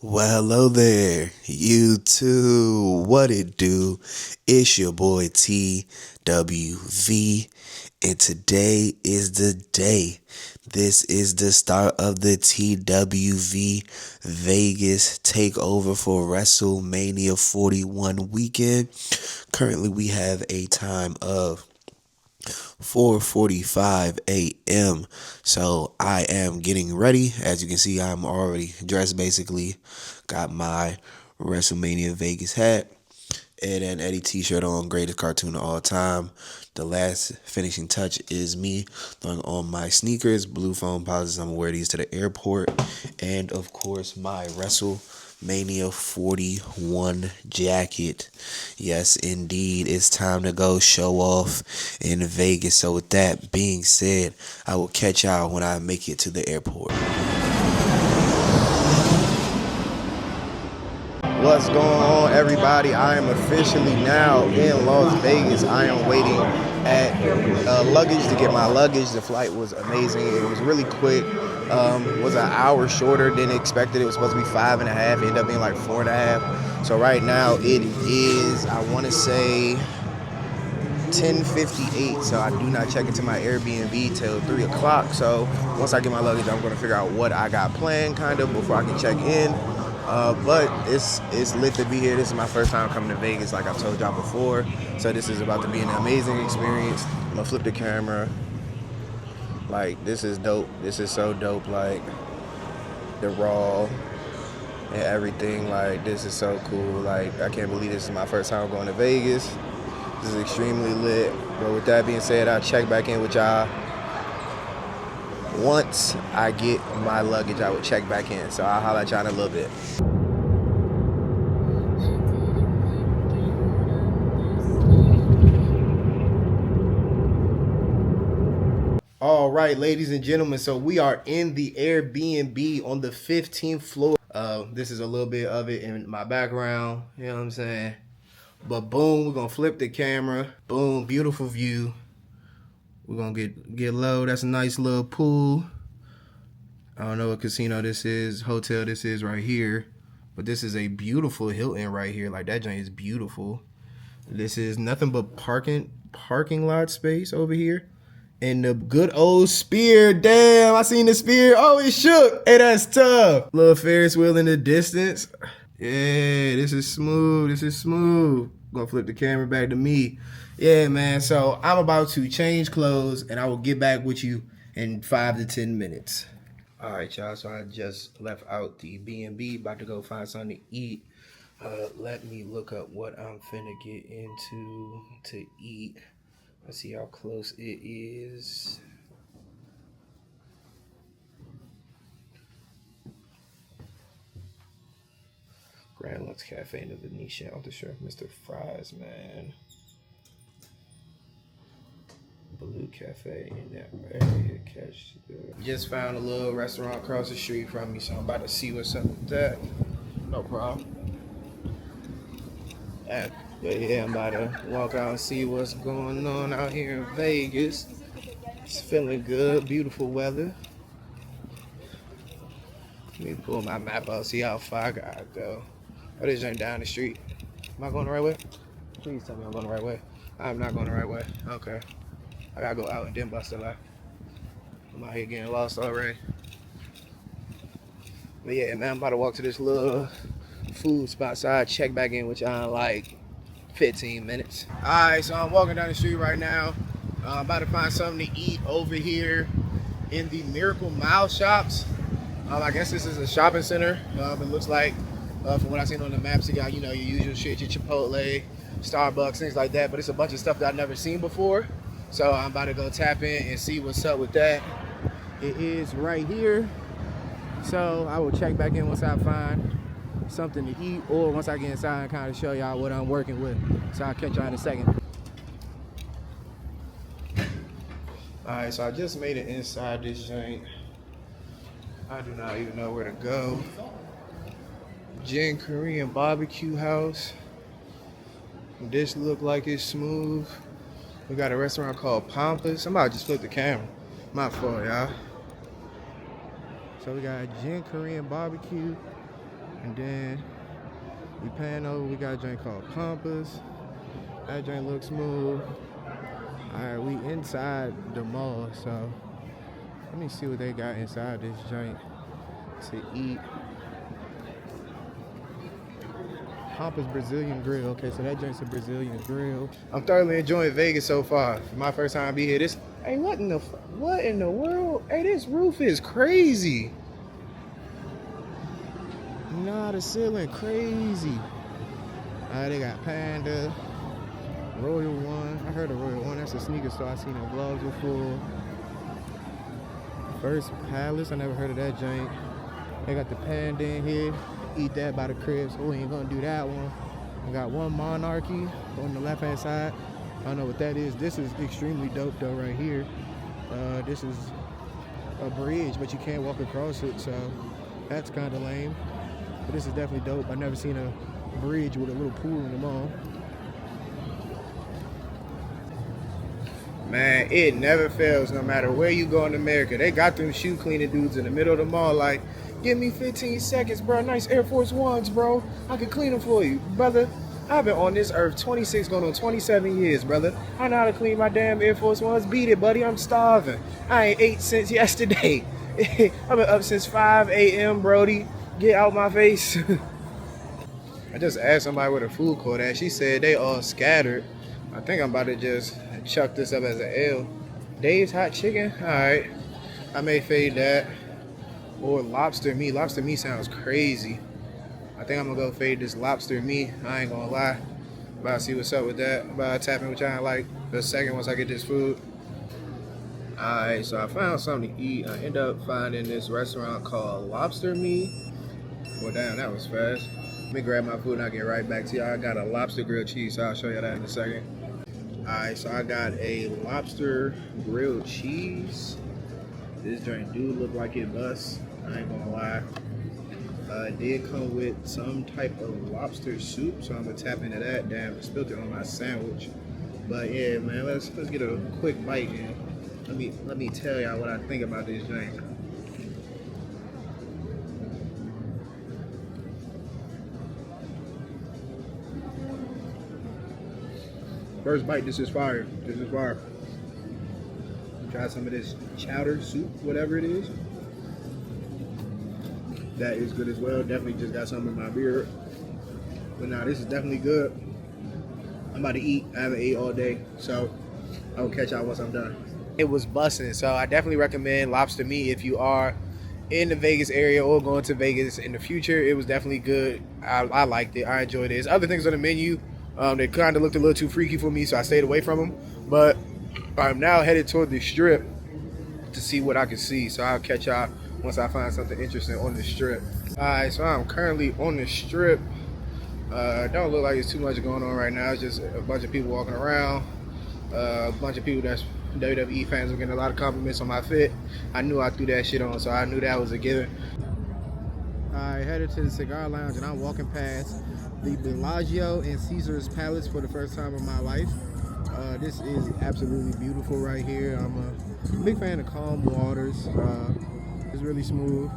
Well, hello there, you too. What it do? It's your boy TWV, and today is the day. This is the start of the TWV Vegas takeover for WrestleMania 41 weekend. Currently, we have a time of 4:45 a.m. So I am getting ready. As you can see, I'm already dressed basically. Got my WrestleMania Vegas hat and an Eddie t-shirt on, greatest cartoon of all time. The last finishing touch is me throwing on my sneakers, blue foam posits. I'm gonna wear these to the airport. And of course, my WrestleMania 41 jacket. Yes, indeed, it's time to go show off in Vegas. So with that being said, I will catch y'all when I make it to the airport. What's going on, everybody? I am officially now in Las Vegas. I am waiting at luggage to get my luggage. The flight was amazing. It was really quick. Was an hour shorter than expected. It was supposed to be 5.5. It ended up being like 4.5. So right now it is, I want to say, 10:58. So I do not check into my Airbnb till 3 o'clock. So once I get my luggage, I'm going to figure out what I got planned kind of before I can check in. But it's lit to be here. This is my first time coming to Vegas, like I've told y'all before. So this is about to be an amazing experience. I'm gonna flip the camera. Like, this is dope. This is so dope. Like, the raw and everything. Like, this is so cool. Like, I can't believe this is my first time going to Vegas. This is extremely lit. But with that being said, I'll check back in with y'all. Once I get my luggage, I will check back in. So I'll holler at y'all in a little bit. All right, ladies and gentlemen, so we are in the Airbnb on the 15th floor. This is a little bit of it in my background, you know what I'm saying? But boom, we're gonna flip the camera. Boom, beautiful view. We're gonna get low. That's a nice little pool. I don't know what casino this is, hotel this is right here, but this is a beautiful Hilton right here. Like, that joint is beautiful. This is nothing but parking lot space over here. And the good old spear. Damn, I seen the spear. Oh, it shook. Hey, that's tough. Little Ferris wheel in the distance. Yeah, this is smooth. This is smooth. Gonna flip the camera back to me. Yeah, man. So I'm about to change clothes, and I will get back with you in 5 to 10 minutes. All right, y'all. So I just left out the B&B. About to go find something to eat. Let me look up what I'm finna get into to eat. Let's see how close it is. Grand Lux Cafe in the Venetian off the sheriff, Mr. Fries, man. Blue Cafe in that area. Catch the... Just found a little restaurant across the street from me, so I'm about to see what's up with that. No problem. But yeah, I'm about to walk out and see what's going on out here in Vegas. It's feeling good, beautiful weather. Let me pull my map out, see how far I gotta go. Oh, this ain't down the street. Am I going the right way? Please tell me I'm going the right way. I'm not going the right way. Okay. I gotta go out and then bust a lot. I'm out here getting lost already. But yeah, man, I'm about to walk to this little food spot, so I'll check back in with y'all in like 15 minutes. All right, so I'm walking down the street right now. I'm about to find something to eat over here in the Miracle Mile shops. I guess this is a shopping center. It looks like, from what I've seen on the maps, you got, you know, your usual shit, your Chipotle, Starbucks, things like that. But it's a bunch of stuff that I've never seen before. So I'm about to go tap in and see what's up with that. It is right here. So I will check back in once I find something to eat, or once I get inside and kind of show y'all what I'm working with. So I'll catch y'all in a second. Alright, so I just made it inside this joint. I do not even know where to go. Jin Korean Barbecue House. This look like it's smooth. We got a restaurant called Pampas. I'm about to just flip the camera. My fault, y'all. So we got Jin Korean Barbecue. And then we pan over, we got a joint called Pampas. That joint looks smooth. Alright, we inside the mall, so let me see what they got inside this joint to eat. Pampas Brazilian Grill. Okay, so that joint's a Brazilian grill. I'm thoroughly enjoying Vegas so far. For my first time to be here. Hey, what in the world? Hey, this roof is crazy. Nah, the ceiling crazy. They got Panda, Royal One. I heard of Royal One. That's a sneaker store I've seen in vlogs before. First Palace. I never heard of that joint. They got the Panda in here. Eat that by the crib, so we ain't gonna do that one. We got one Monarchy on the left hand side. I don't know what that is. This is extremely dope though right here. This is a bridge, but you can't walk across it, so that's kind of lame. But this is definitely dope. I've never seen a bridge with a little pool in the mall. Man, it never fails no matter where you go in America. They got them shoe cleaning dudes in the middle of the mall like, give me 15 seconds, bro. Nice Air Force Ones, bro. I can clean them for you. Brother, I've been on this earth 26 going on 27 years, brother. I know how to clean my damn Air Force Ones. Beat it, buddy. I'm starving. I ain't ate since yesterday. I've been up since 5 a.m., Brody. Get out my face. I just asked somebody where the food court at. She said they all scattered. I think I'm about to just chuck this up as an L. Dave's Hot Chicken? All right. I may fade that. Or Lobster Me. Lobster Me sounds crazy. I think I'm going to go fade this Lobster Me. I ain't going to lie. About to see what's up with that. About to tap in with y'all in like the second once I get this food. Alright, so I found something to eat. I ended up finding this restaurant called Lobster Me. Well, damn, that was fast. Let me grab my food and I'll get right back to y'all. I got a lobster grilled cheese, so I'll show you that in a second. Alright, so I got a lobster grilled cheese. This drink do look like it busts. I ain't gonna lie. It did come with some type of lobster soup, so I'm gonna tap into that. Damn, I spilled it on my sandwich. But yeah, man, let's get a quick bite in. Let me tell y'all what I think about this drink. First bite, this is fire. This is fire. Try some of this chowder soup, whatever it is. That is good as well. Definitely just got some in my beard. But nah, this is definitely good. I'm about to eat. I haven't ate all day, so I'll catch y'all once I'm done. It was busting, so I definitely recommend Lobster Me if you are in the Vegas area or going to Vegas in the future. It was definitely good. I liked it. I enjoyed it. There's other things on the menu that kind of looked a little too freaky for me, so I stayed away from them. But I'm now headed toward the strip to see what I can see. So I'll catch y'all once I find something interesting on the strip. Alright, so I'm currently on the strip. Don't look like it's too much going on right now. It's just a bunch of people walking around. A bunch of people that's WWE fans are getting a lot of compliments on my fit. I knew I threw that shit on, so I knew that was a given. I headed to the Cigar Lounge and I'm walking past the Bellagio and Caesar's Palace for the first time in my life. This is absolutely beautiful right here. I'm a big fan of calm waters. It's really smooth.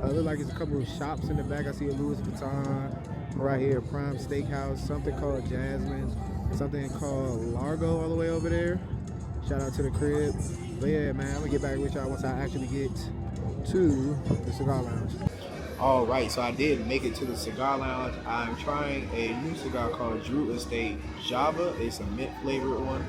It looks like it's a couple of shops in the back. I see a Louis Vuitton right here, Prime Steakhouse, something called Jasmine, something called Largo all the way over there. Shout out to the crib. But yeah, man, I'm gonna get back with y'all once I actually get to the Cigar Lounge. All right, so I did make it to the Cigar Lounge. I'm trying a new cigar called Drew Estate Java. It's a mint flavored one.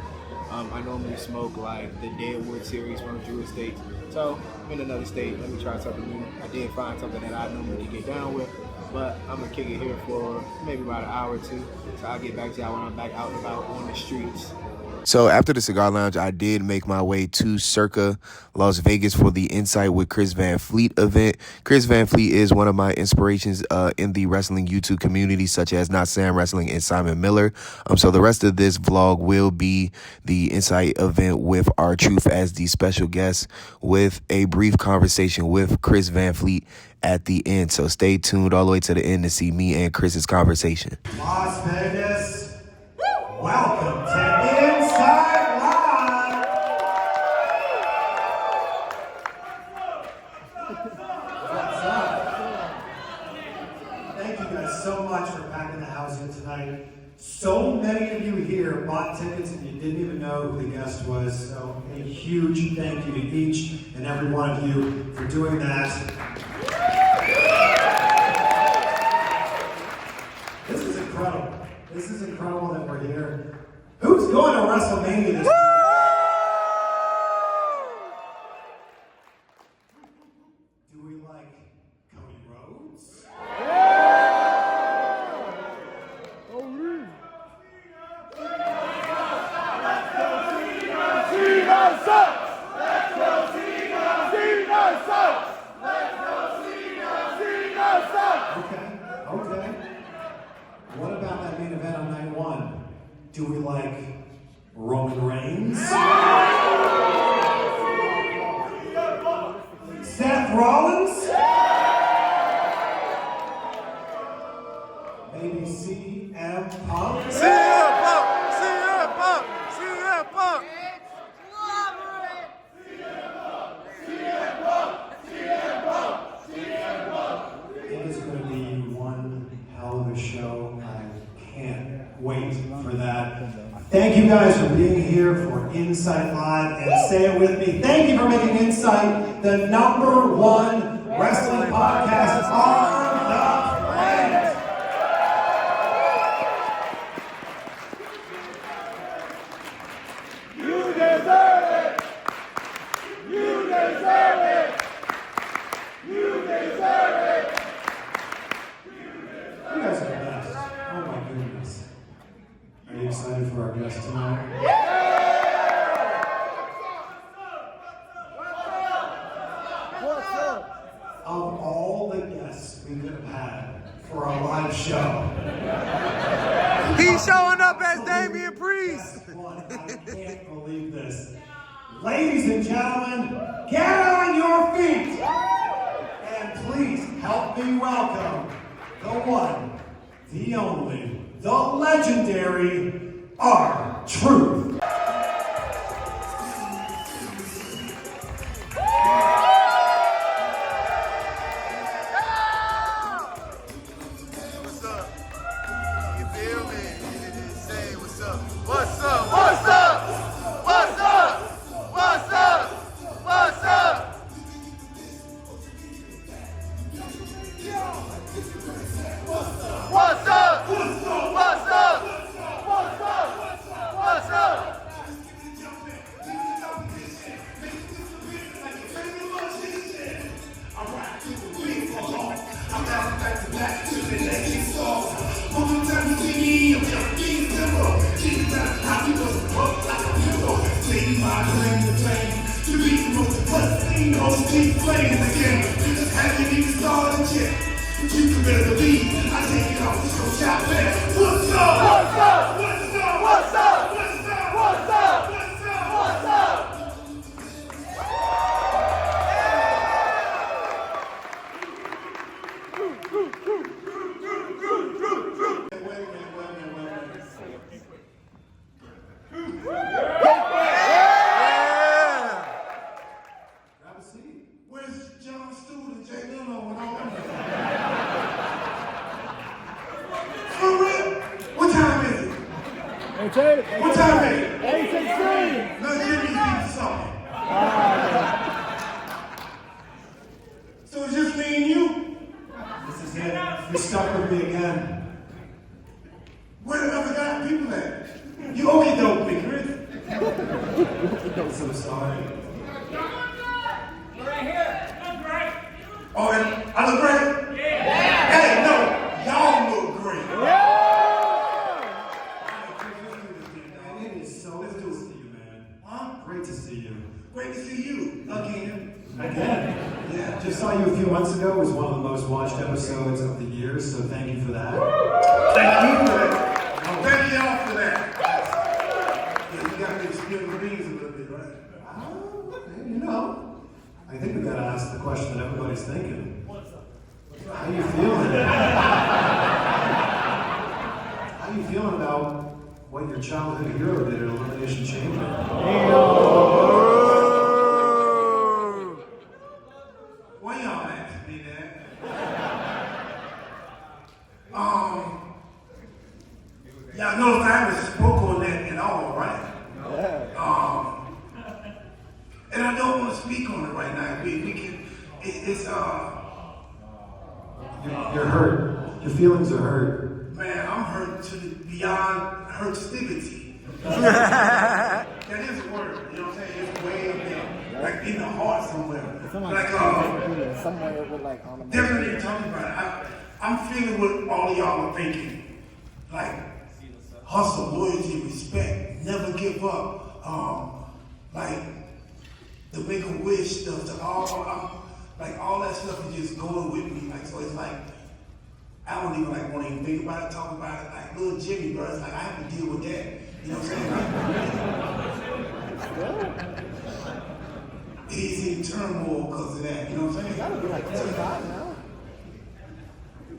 I normally smoke like the Deadwood series from Drew Estate. So I'm in another state. Let me try something new. I did find something that I normally get down with, but I'm gonna kick it here for maybe about an hour or two. So I'll get back to y'all when I'm back out and about on the streets. So after the Cigar Lounge, I did make my way to Circa Las Vegas for the Insight with Chris Van Vliet event. Chris Van Vliet is one of my inspirations in the wrestling YouTube community, such as Not Sam Wrestling and Simon Miller. So the rest of this vlog will be the Insight event with R-Truth as the special guest, with a brief conversation with Chris Van Vliet at the end. So stay tuned all the way to the end to see me and Chris's conversation. Las Vegas, welcome to Inside Live. What's up? guys so much for packing the house here tonight. So many of you here bought tickets and you didn't even know who the guest was. So a huge thank you to each and every one of you for doing that. This is incredible. This is incredible that we're here. Who's going to WrestleMania this year? Do we like Cody Rhodes? Okay. What about that main event on night one? Do we like Roman Reigns? Seth Rollins? Maybe CM Punk? CM Punk! CM Punk! CM Punk! It is going to be one hell of a show. I can't wait for that. Thank you guys for being here for Insight Live, and say it with me. Thank you for making Insight the #1 wrestling podcast on the planet. You deserve it! You deserve it! You deserve it! You guys are the best. Oh my goodness. Are you excited for our guest tonight? What's up? Of all the guests we could have had for a live show, He's showing up as Damian Priest! best one. I can't believe this. Ladies and gentlemen, get on your feet! And please help me welcome the one, the only, the legendary R-Truth. What's up? You feel me? You just say what's up. What's up? What's up? What's up? What's up? What's up? What's up? What's up? What's up? What's up? You can better believe I take it off the show shop there. What's up? What's up? What's up? What's up? What's up? What's up? What's up? What's up? Grab a seat. Where's John Stewart and Jay Leno and all them? For real? What time is it? What time is it? 8:16. Let's give me a song. So it's just me and you? This is it. You're stuck with me again. Where the other guy people at? You okay dope me, Chris? I'm so sorry. Oh, and I look great? Yeah. Hey, no, y'all look great. Man, it is so good to see you, man. Huh? Great to see you. Great to see you again. Again. Yeah. Just saw you a few months ago. It was one of the most watched episodes of the year, so thank you for that. Thank you for that. Thank y'all for that. Yeah, you got me spilling the beans a little bit, right? You know, I think we gotta ask the question that everybody's thinking. How you feeling? How you feeling about what your childhood hero did at Elimination Chamber? Why y'all asking me that? Oh, Y'all notice I haven't spoke on that at all, right? And I don't want to speak on it right now. We can, it's You're hurt. Your feelings are hurt. man, I'm hurt to the beyond hurtivity. That is a word, you know what I'm saying? It's way up there, like in the heart somewhere. Like, somewhere with like on the definitely talking about it. I'm feeling what all of y'all are thinking. Like, hustle, loyalty, respect, never give up. Like, the Make-A-Wish stuff, like all that stuff is just going with me. Like, so it's like, I don't even like want to even think about it, talk about it. Like little Jimmy, bro, it's like I have to deal with that. You know what I'm saying? He's in turmoil because of that. You know what I'm saying? That'll be like 25 now.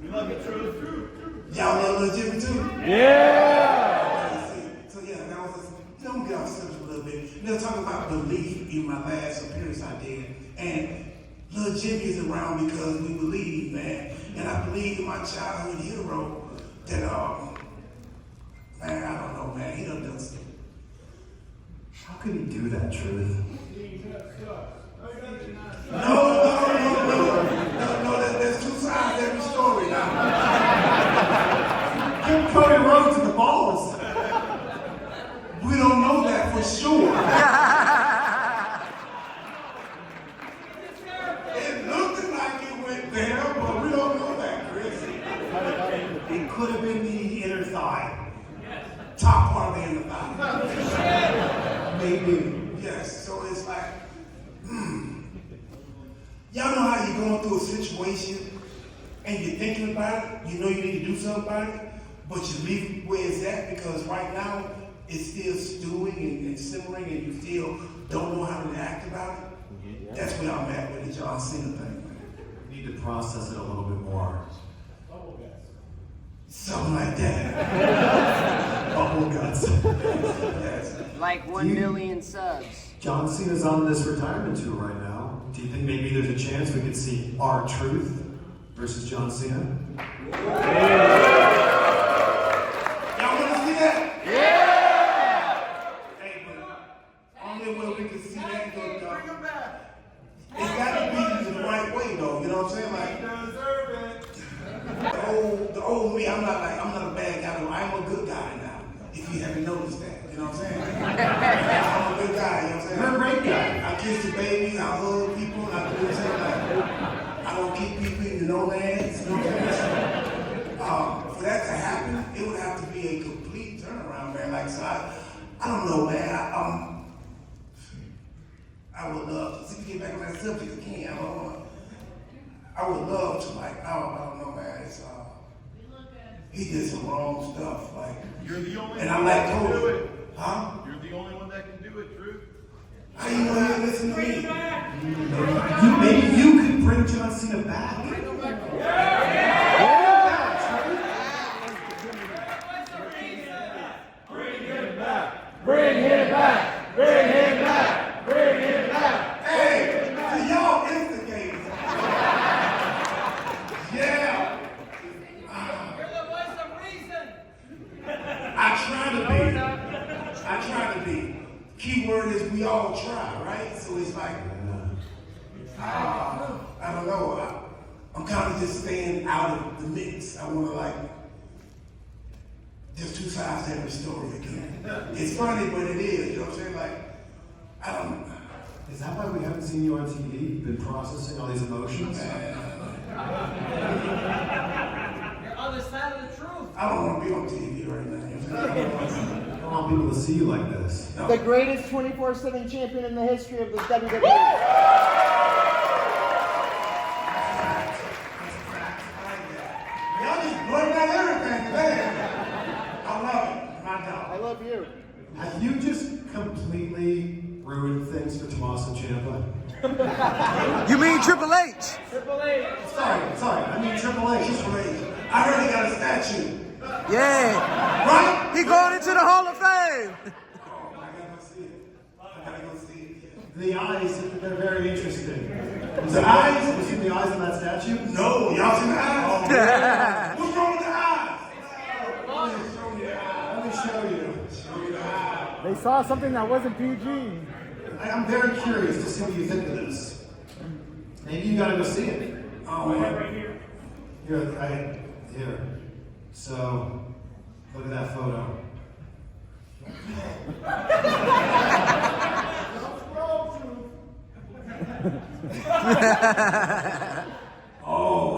We love you, True. Y'all love little Jimmy too? Yeah! So yeah, that was just, don't get off subject a little bit. They'll talk about belief in my last appearance I did. And little Jimmy is around because we believe, man. And I believe in my childhood hero that, man, I don't know, man, he done done something. How could he do that, Truth? No, there's two sides to every story now. Give Cody Rhodes to the balls. We don't know that for sure. It looked like it went there, but we don't know that, Chris. It could have been the inner thigh. Top part of the inner thigh. Maybe. Yes, so it's like, y'all know how you're going through a situation and you're thinking about it, you know you need to do something about it, but you leave it where it's at because right now it's still stewing and simmering and you still don't know how to react about it. That's where I'm at with the John Cena thing. You need to process it a little bit more. Something like that. Bubble guts. Yes. Like 1 million subs. John Cena's on this retirement tour right now. Do you think maybe there's a chance we could see R-Truth versus John Cena? Y'all want to see that? Yeah! Hey, but only way we can see that good, it's got to be the right way, though. You know what I'm saying? Like, the old me, I'm not a bad guy. I'm a good guy now. If you haven't noticed that, you know what I'm saying? I'm a good guy. You know what I'm saying? You're a great guy. I kiss the babies. I hug people. And I do the same thing. I don't keep people in the no lands. You know what I'm saying? For that to happen, it would have to be a complete turnaround, man. Like, so I don't know, man. I would love to see if we get back on that subject again. I would love to, like, I don't know, man. It's he did some wrong stuff, like. You're the only and one I like that can Cody. do it. Huh? You're the only one that can do it, Drew. How you know you listen to me? Maybe you could bring John Cena back. Bring him back! Bring him back! Bring him back! Hey, so y'all instigators. Yeah. You're the voice of reason. I try to be. Key word is we all try, right? So it's like, I don't know. I'm kind of just staying out of the mix. I want to like, there's two sides to every story again. It's funny, but it is. You know what I'm saying? Like, I don't. Is that why we haven't seen you on TV? You've been processing all these emotions? You're on the side of the truth. I don't want to be on TV right now. You know what I'm saying? I don't want people to see you like this. No. The greatest 24/7 champion in the history of the WWE. Y'all just blurting out everything, man. I love it. My I dog. love you. Have you just completely ruined things for Tommaso Ciampa? You mean Triple H? Triple H. Sorry, I mean Triple H. I heard he got a statue. Yeah. Right? He going into the Hall of Fame. Oh, I gotta go see it. The eyes, they're very interesting. The eyes? Have you seen the eyes in that statue? No, y'all seen the eyes? What's wrong with the eyes? Show me the eyes. They saw something that wasn't PG. I'm very curious to see what you think of this. Maybe you gotta go see it. Oh, man. Right here. Here. So, look at that photo. Oh.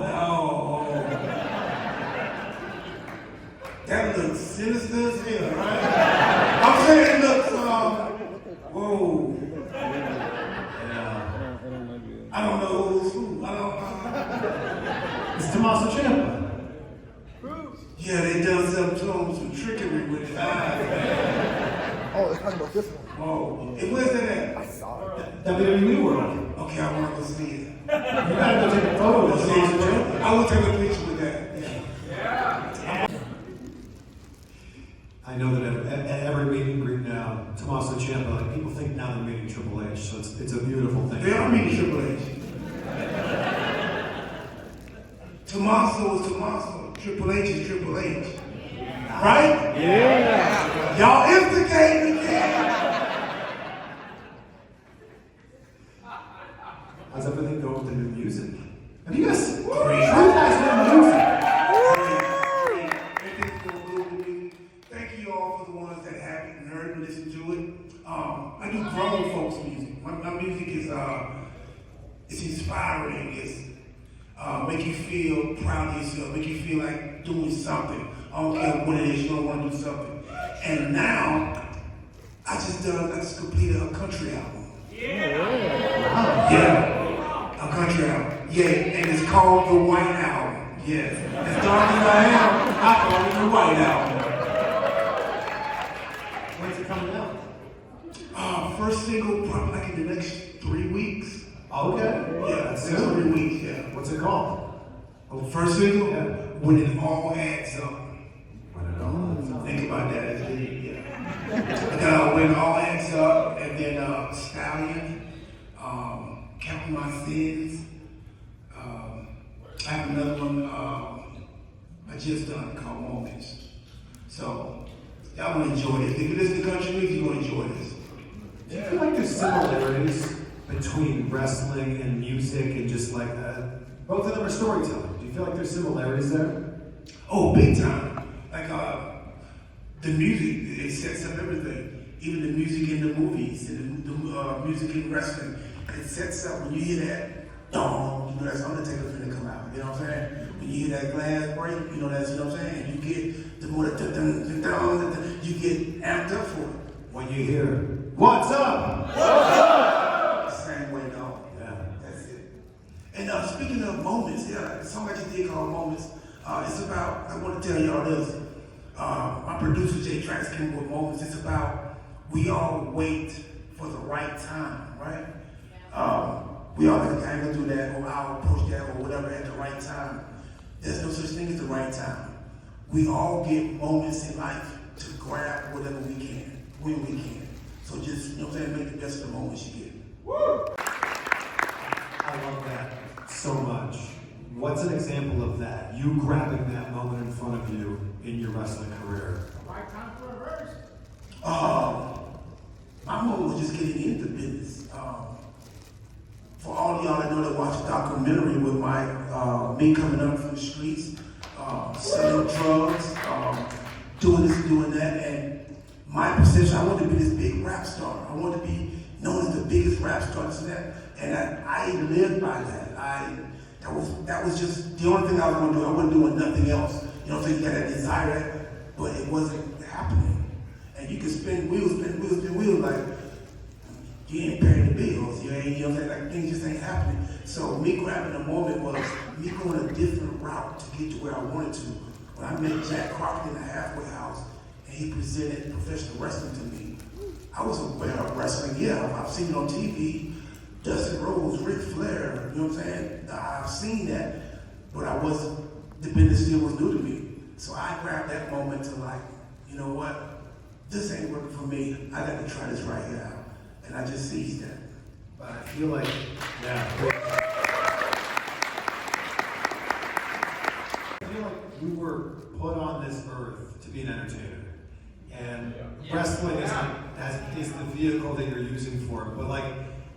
That looks sinister as hell, right? I'm saying it looks, whoa. Yeah. I don't know who's who. It's Tommaso Ciampa. Yeah, they done some trickery with his eyes, man. Oh, they're talking about this one. Whoa. Hey, where's that at? I saw it. WWE World. Okay, I want to go see it. You gotta go take a photo with Tommaso Ciampa. I will take a picture with that. I know that at every meet and greet now, Tommaso Ciampa, like people think now they're meeting Triple H, so it's a beautiful thing. They are meeting Triple H. Tommaso is Tommaso. Triple H is Triple H. Right? Yeah. Y'all instigating again. How's everything going with the new music? Have you guys, you guys know music? Everything's going good with me. Thank you all for the ones that haven't heard and listened to it. I do grown folks music. My music is it's inspiring. It's make you feel proud of yourself. Make you feel like doing something. I don't care what it is. You don't want to do something. And now I just completed a country album. Yeah, a country album. Yeah, and it's called The White Album. Yeah, as dark as I am, I call it The White Album. When's it coming out? First single probably like in the next 3 weeks. Okay. Yeah, That's next good. 3 weeks. Yeah. What's it called? Oh, first single, Yeah. When It All Adds Up. When it all Think about that. It's deep, yeah. When It All Adds Up, and then Stallion, Counting My Sins. I have another one I just done called Moments. So y'all gonna enjoy this. If you listen to country music, you're gonna enjoy this. Do you feel like there's similarities between wrestling and music and just like that? Both of them are storytelling. Do you feel like there's similarities there? Oh, big time. Like the music, it sets up everything. Even the music in the movies and the music in wrestling, it sets up when you hear that dong, you know that's Undertaker finna come out. You know what I'm saying? When you hear that glass break, you know that's, you know what I'm saying? And you get the more you get amped up for it. When you hear, what's up? Same way, dog. Yeah. That's it. And speaking of moments, yeah, the song I just did called Moments, it's about, I want to tell y'all this. My producer, Jay Trax, came with Moments. It's about we all wait for the right time, right? We all think I ain't gonna do that, or I'll approach that, or whatever at the right time. There's no such thing as the right time. We all get moments in life to grab whatever we can, when we can. So just, you know what I'm saying, make the best of the moments you get. I love that so much. What's an example of that? You grabbing that moment in front of you in your wrestling career? My moment was just getting into business. For all of y'all that know that watch the documentary with me coming up from the streets, selling drugs, doing this, doing that, and my perception, I wanted to be this big rap star. I wanted to be known as the biggest rap star, this and that. And I lived by that. That was just the only thing I was going to do. I wasn't doing nothing else. You know, so you got that desire, but it wasn't happening. And you could spin wheels, like, you ain't paying the bills. You ain't, you know what I'm saying? Like, things just ain't happening. So me grabbing the moment was me going a different route to get to where I wanted to. When I met Jack Crockett in the halfway house, and he presented professional wrestling to me, I was aware of wrestling. Yeah, I've seen it on TV. Dustin Rhodes, Ric Flair, you know what I'm saying? I've seen that, but the business still was new to me. So I grabbed that moment to like, you know what? This ain't working for me. I got to try this right here out. And I just seized that. But I feel like, yeah. I feel like you were put on this earth to be an entertainer. and wrestling is the vehicle that you're using for it. But like,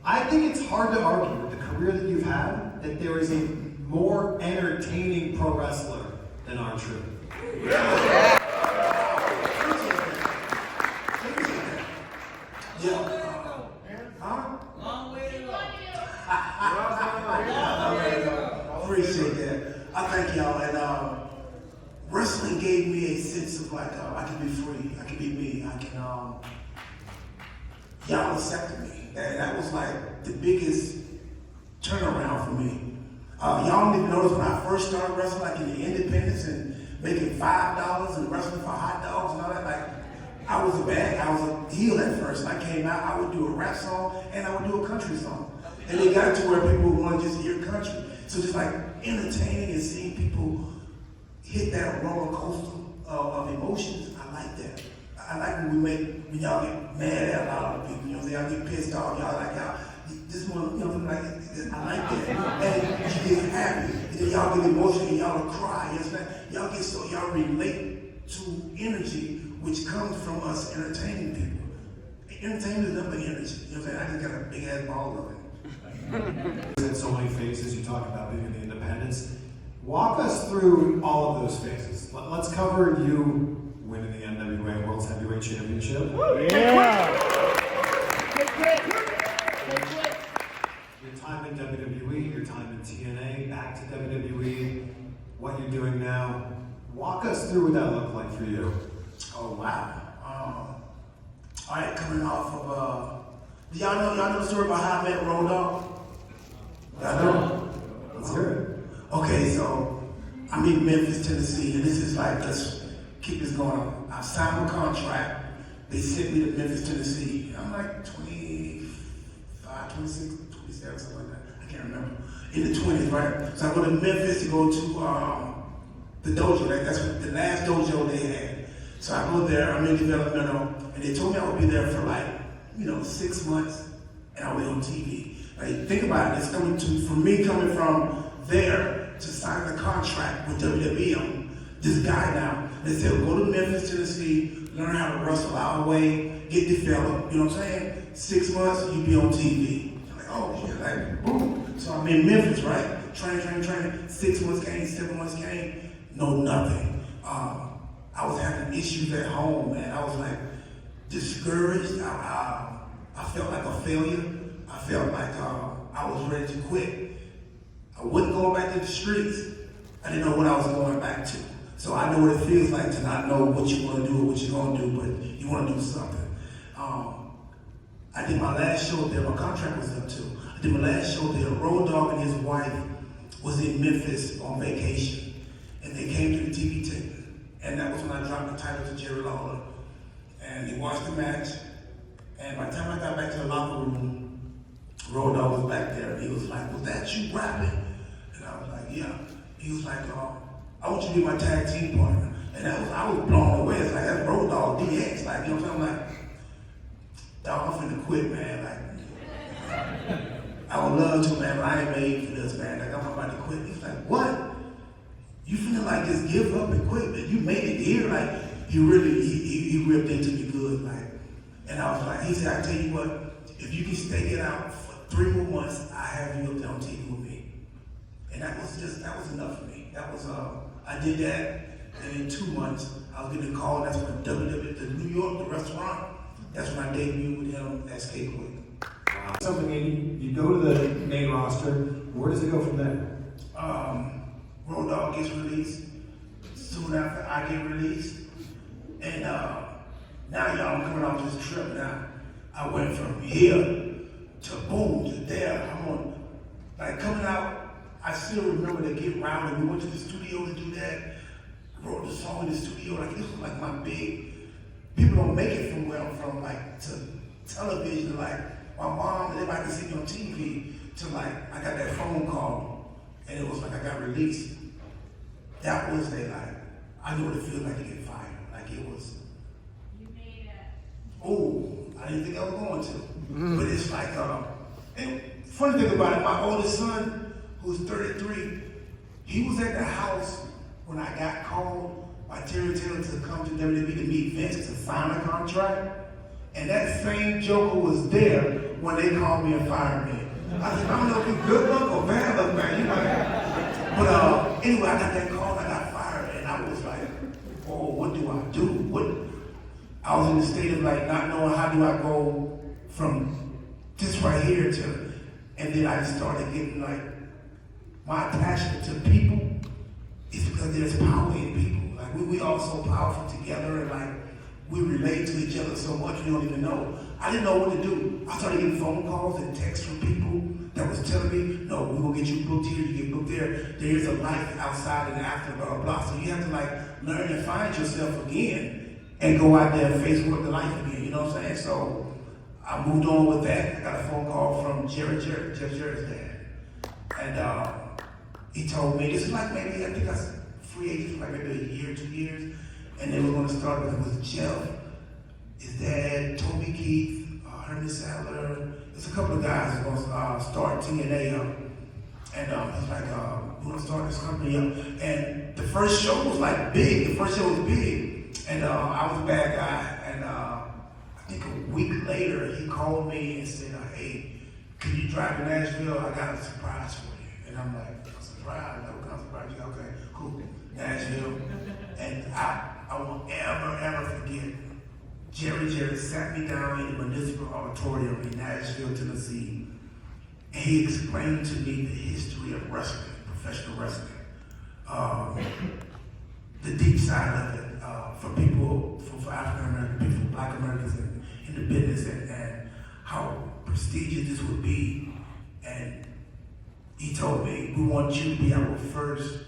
I think it's hard to argue with the career that you've had that there is a more entertaining pro wrestler than R-Truth. Yeah. Huh? Long way to go. Appreciate that. I thank y'all. And wrestling gave me a sense of like, I can be free. I can be me. I can, y'all accepted me. And that was like the biggest turnaround for me. Y'all didn't notice when I first started wrestling, like in the independents and making $5 and wrestling for hot dogs and all that, like, I was a heel at first. When I came out, I would do a rap song and I would do a country song. And it got to where people would want to just hear country. So just like entertaining and seeing people hit that roller coaster of emotions, I like that. I like when y'all get mad at a lot of people, you know, y'all get pissed off, y'all like, y'all, this one, you know, like, I like that. And you get happy, and then y'all get emotional and y'all will cry, you know, y'all get so, y'all relate to energy which comes from us entertaining people. Entertainment is nothing but energy, you know what I'm saying? I just got a big ass ball of it. You had so many phases, you talk about being in the independents. Walk us through all of those phases. Let's cover you winning the NWA World's Heavyweight Championship. Yeah. Your time in WWE, your time in TNA, back to WWE, what you're doing now. Walk us through what that looked like for you. Oh wow. All right, coming off of y'all know the story about how I met Road Dogg? Y'all know? Let's hear it. Okay, so I'm in Memphis, Tennessee, and this is like, let's keep this going on. I signed my contract. They sent me to Memphis, Tennessee. I'm like 25, 26, 27, something like that. I can't remember. In the 20s, right? So I go to Memphis to go to the dojo. That's what the last dojo they had. So I go there, I'm in developmental, and they told me I would be there for like, 6 months, and I'll be on TV. Like, think about it, it's coming from there to sign the contract with WWE. I'm this guy now. They said, go to Memphis, Tennessee, learn how to wrestle our way, get developed, you know what I'm saying? 6 months, you be on TV. I'm like, oh shit, like, boom. So I'm in Memphis, right? Train. 6 months came, 7 months came, no nothing. I was having issues at home, man. I was like discouraged. I felt like a failure. I felt like I was ready to quit. I wasn't going back to the streets. I didn't know what I was going back to. So I know what it feels like to not know what you want to do or what you're going to do, but you want to do something. I did my last show there. My contract was up too. I did my last show there. Road Dogg and his wife was in Memphis on vacation, and they came to the TV taping. And that was when I dropped the title to Jerry Lawler. And he watched the match. And by the time I got back to the locker room, Road Dogg was back there. And he was like, was that you rapping? And I was like, yeah. He was like, I want you to be my tag team partner. And I was blown away. It's like, that's Road Dogg DX. Like, you know what I'm saying? I'm like, dog, I'm finna quit, man. Like, I would love to, man, but I ain't made for this, man. Like, I'm about to quit. He's like, what? You finna like just give up and quit, man. You made it here. Like, he ripped into me good, like. And I was like, he said, I tell you what, if you can stay it out for 3 more months, I have you up there on TV with me. And that was enough for me. That was, I did that, and in 2 months, I was getting a call. That's when WWE, the New York, the restaurant, that's when I debuted with him at Skatewood. Wow. Something, you go to the main roster, where does it go from there? Road Dogg gets released. Soon after, I get released. And now, y'all, I'm coming off this trip now. I went from here to boom, to there. I'm on, like, coming out, I still remember the Get Round, and we went to the studio to do that. Wrote the song in the studio, like, this was like my big, people don't make it from where I'm from, like, to television, like, my mom and everybody can see me on TV, to like, I got that phone call. And it was like I got released. That was like, I knew what it feels like to get fired. Like it was. You made it. Oh, I didn't think I was going to. But it's like, and funny thing about it, my oldest son, who's 33, he was at the house when I got called by by Terry Taylor to come to WWE to meet Vince to sign a contract. And that same joker was there when they called me and fired me. I said, I don't know if it's good luck or bad luck, man. You know? But anyway, I got that call, I got fired, and I was like, oh, what do I do? I was in the state of like not knowing how do I go from this right here to, and then I just started getting like, my attachment to people is because there's power in people. Like we all so powerful together, and like we relate to each other so much we don't even know. I didn't know what to do. I started getting phone calls and texts from people that was telling me, no, we're gonna get you booked here, you get booked there. There's a life outside and after, blah, blah, blah. So you have to like learn and find yourself again and go out there and face what the life again, you know what I'm saying? So I moved on with that. I got a phone call from Jeff Jarrett's dad. And he told me, this is like maybe, I think I was free agent for like maybe a year, 2 years. And they were going to start with Jeff, his dad, Toby Keith, Herman Sadler. There's a couple of guys who are going to start TNA up. And he's like, we're going to start this company up. And the first show was like big. The first show was big. And I was a bad guy. And I think a week later, he called me and said, hey, can you drive to Nashville? I got a surprise for you. And I'm like, a surprise? Like, what kind of surprise? You got? Okay, cool. Nashville. And I won't ever forget, Jerry Jarrett sat me down in the Municipal Auditorium in Nashville, Tennessee, and he explained to me the history of wrestling, professional wrestling, the deep side of it, for people, for African American people, for Black Americans in the business, and how prestigious this would be. And he told me, we want you to be our first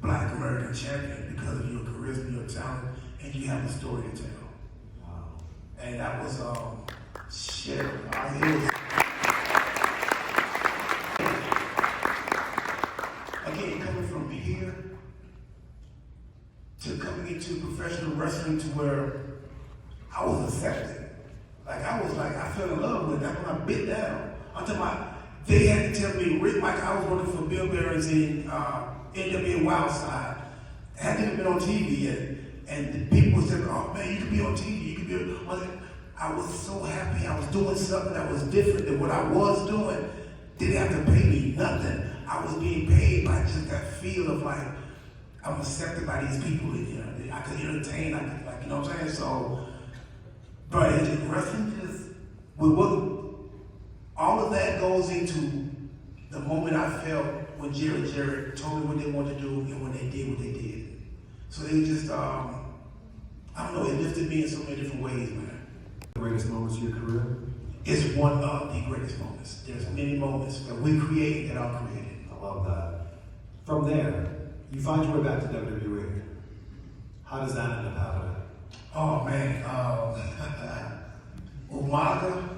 Black American champion because of your charisma, your talent, and you have a story to tell. Wow. And that was, shit. Again, coming from here to coming into professional wrestling to where I was accepted. Like, I fell in love with it. That's when I bit down. I'm talking about, they had to tell me, Rick, like I was working for Bill Bearings in NWA Wildside. I hadn't even been on TV yet. And the people said, oh man, you could be on TV, you could be on. I was so happy I was doing something that was different than what I was doing. They didn't have to pay me nothing. I was being paid by just that feel of like, I'm accepted by these people in here. I could entertain, I could, like, you know what I'm saying? So, but it's just wrestling just, with what, all of that goes into the moment I felt when Jerry Jarrett told me what they wanted to do and when they did what they did. So they just, I don't know, it lifted me in so many different ways, man. The greatest moments of your career? It's one of the greatest moments. There's many moments that we create that are created. I love that. From there, you find your way back to WWE. How does that end up happening? Oh man, Umaga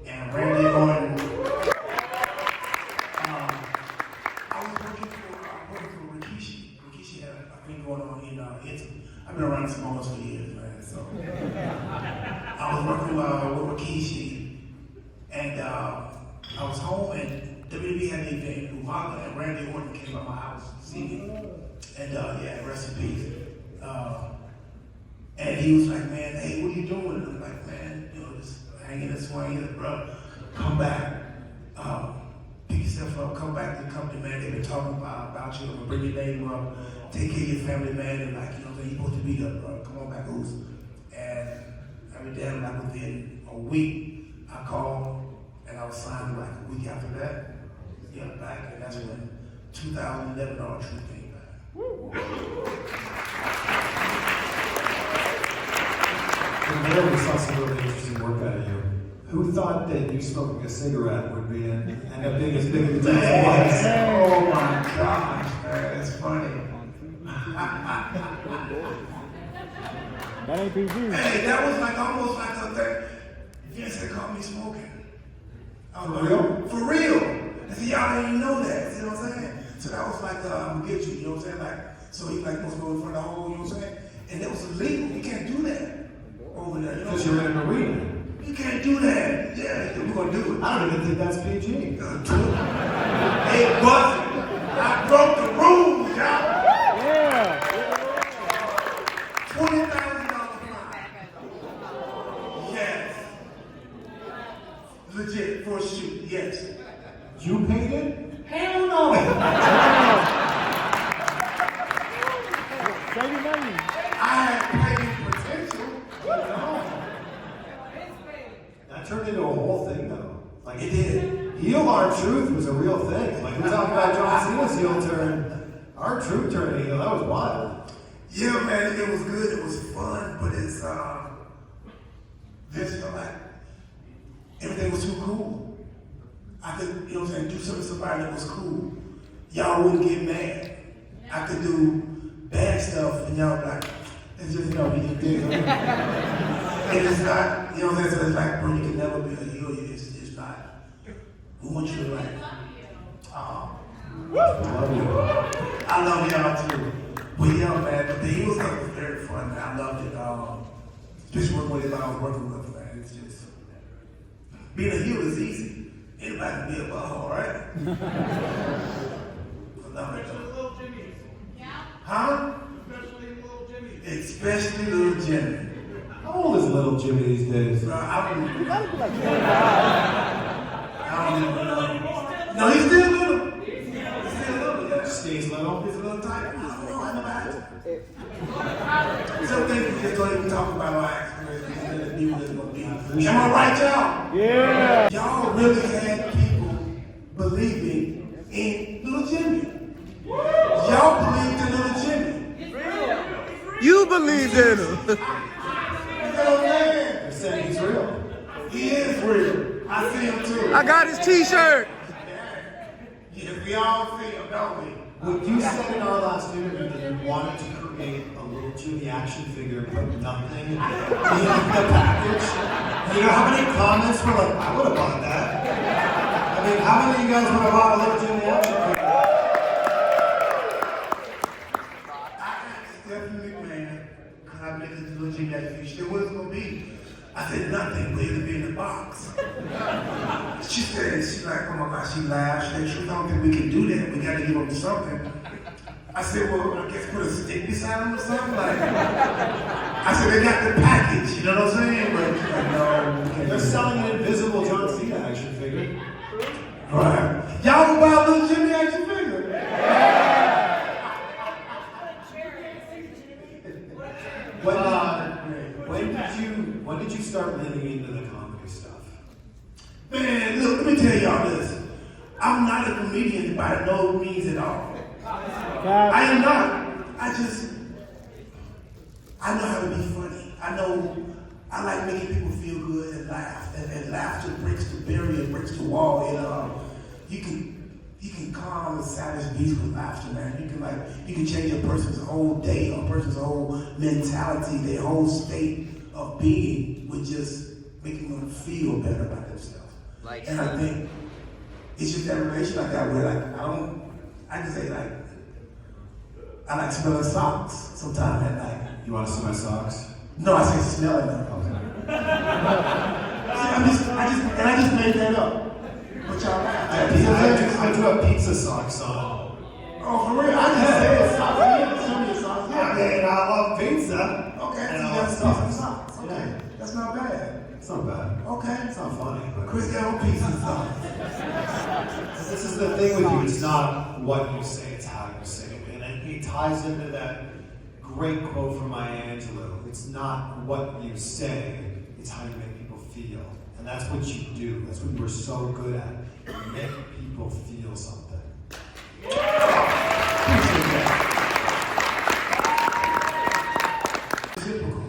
and Randy Orton. I was working for Rikishi. Rikishi had a thing going on in Italy. I've been around this almost for years, man. So I was working with Rikishi, and I was home, and WWE had the event. Umaga and Randy Orton came by my house to see me, and yeah, rest in peace. And he was like, man, hey, what are you doing? And I'm like, man, you know, just hanging and swinging, bro. Come back, pick yourself up, come back to the company, man. They've been talking about you. I'm gonna bring your name up, take care of your family, man. And like, you know, you're supposed to be there, bro. Come on back, Goose. And every day, like within a week, I called, and I was signed like a week after that. Yeah, back, and that's when 2011 All Truth came back. We saw some really interesting work out of you. Who thought that you smoking a cigarette would be end up being as big as it was? Oh my gosh, man, it's funny. That ain't PG. Hey, that was like almost like a thing. Vince had caught me smoking. For real? For real. And see, y'all didn't even know that. You know what I'm saying? So that was like, I'm gonna get you. You know what I'm saying? Like, so he like must go in front of the hole. You know what I'm saying? And that was illegal. You can't do that over there. You know Because you're in an arena. You can't do that. Yeah, we're gonna do it. I don't even think that's PG. It wasn't. I broke the rules, y'all. Yeah. R-Truth was a real thing. Like, we talking about John Cena's heel turn. R-Truth turning heel, that was wild. Yeah, man, it was good. It was fun, but it's Vince felt like everything was too cool. I could, you know what I'm saying, do something to somebody that was cool. Y'all wouldn't get mad. I could do bad stuff, and y'all be like, it's just, you know, you dig. And it's not, you know what I'm saying? So it's like, bro, you can never be a heel. It's not. We want you to like, I love y'all too. But yeah, man, the heel stuff was very fun. I loved it. Just working with it, I was working with, man. It's just, being a heel is easy. Anybody can be a butthole, right? I love it. Especially little Jimmy's. Huh? Especially little Jimmy's. Especially little Jimmy. How old is little Jimmy these days? I don't even know. No, he's still little. He's still little, yeah. Stays little. He's a little tight. I don't know, I never had it. Some things we just don't even talk about our experience. Am I right, y'all? Yeah. Y'all really had people believing in little Jimmy. Y'all believed in little Jimmy. You believed in him. You know what I'm saying? They're saying he's real. He is real. I see him too. I got his t-shirt. Yeah, we all see him, don't we? When you said in our last interview that you wanted to create a little Jimmy action figure, but nothing in the package, you know how many comments were like, I would have bought that. I mean, how many of you guys would have bought a little Jimmy action figure? Definitely, man. Because I made this little Jimmy action figure. What it's going to be? I said, nothing, but it'll be in the box. She said, she's like, oh my God, she laughed. She said, I don't think we can do that. We got to give them something. I said, well, I guess put a stick beside them or something. Like, I said, they got the package, you know what I'm saying? But she's like, no, we can't. They're selling an invisible John Cena action figure. Right. Y'all will buy a little Jimmy action figure? When did you start leaning into the comedy stuff? Man, look, let me tell y'all this. I'm not a comedian by no means at all. I am not. I know how to be funny. I like making people feel good and laugh. And laughter breaks the barrier, breaks the wall. And you can calm a savage beast with laughter, man. You can change a person's whole day, a person's whole mentality, their whole state of being with just making them feel better about themselves. And I think it's just that relation like that where I can say like, I like smelling socks sometimes at night. You want to see my socks? No, I say smelling them. I just made that up. But y'all I do have pizza socks on. Oh, for real? I just said socks. You have to show me your socks. I mean, I love pizza. Okay, And so I you love got some socks. socks. Okay, Yeah. that's not bad. It's not bad. Okay. It's not funny, but Chris got on pizza socks. this is the thing with you. It's not what you say, it's how you say it. And it ties into that great quote from Maya Angelou. It's not what you say, it's how you make people feel. And that's what you do. That's what you are so good at. You make people feel something. Typical.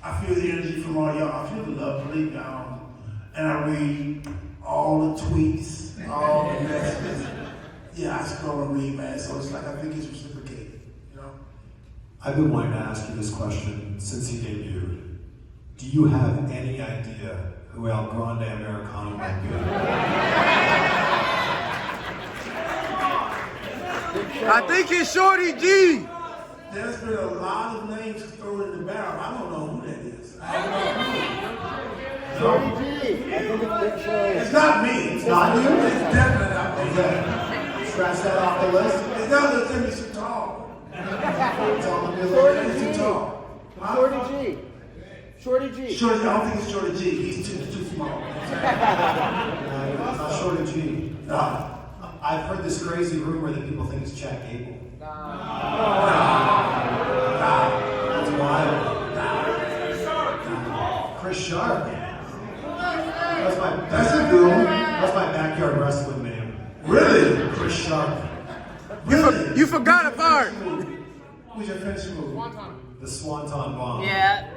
I feel the energy from all y'all. I feel the love, believe me. And I read all the tweets, all the messages. Yeah, I scroll and read, man. So it's like I think it's reciprocated, you know? I've been wanting to ask you this question since he debuted. Do you have any idea who El Grande Americano might be? I think it's Shorty G. There's been a lot of names thrown in the barrel. I don't know who that is. I don't know who. Shorty G. I think it's Big Show. It's not me. It's not you? It's definitely not me. Okay. Scratch that off the list. It's not Lil Timmy too tall. Shorty He's G. too tall. Huh? Shorty G. Shorty G. Shorty, I don't think it's Shorty G. He's too small. It's not Shorty G. No. I've heard this crazy rumor that people think it's Chad Gable. That's wild. Chris Sharp. That's a good one. That's my backyard What was your finishing move? The Swanton Bomb. Yeah.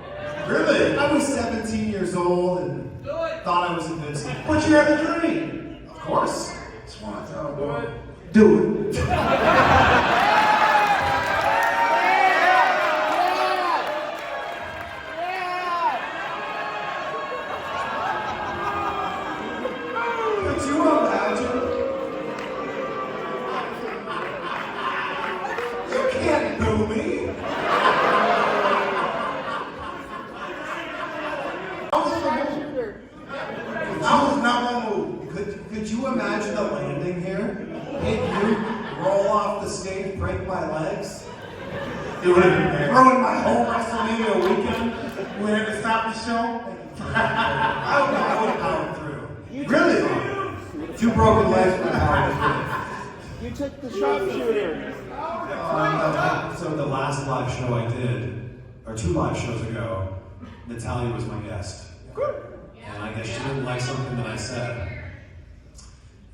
Really? I was 17 years old and thought I was invincible. But you had a dream. Of course. Swanton boy. Do it. Could you imagine? You can't do me. I was not gonna move. Could you imagine the landing here? Hit you, roll off the stage, break my legs? It would have ruined my whole WrestleMania weekend. We had to stop the show. I don't know, I would have powered through. Really? 2 broken legs would have powered You took the sharpshooter. through. So the last live show I did, or 2 live shows ago, Natalia was my guest. And I guess she didn't like something that I said.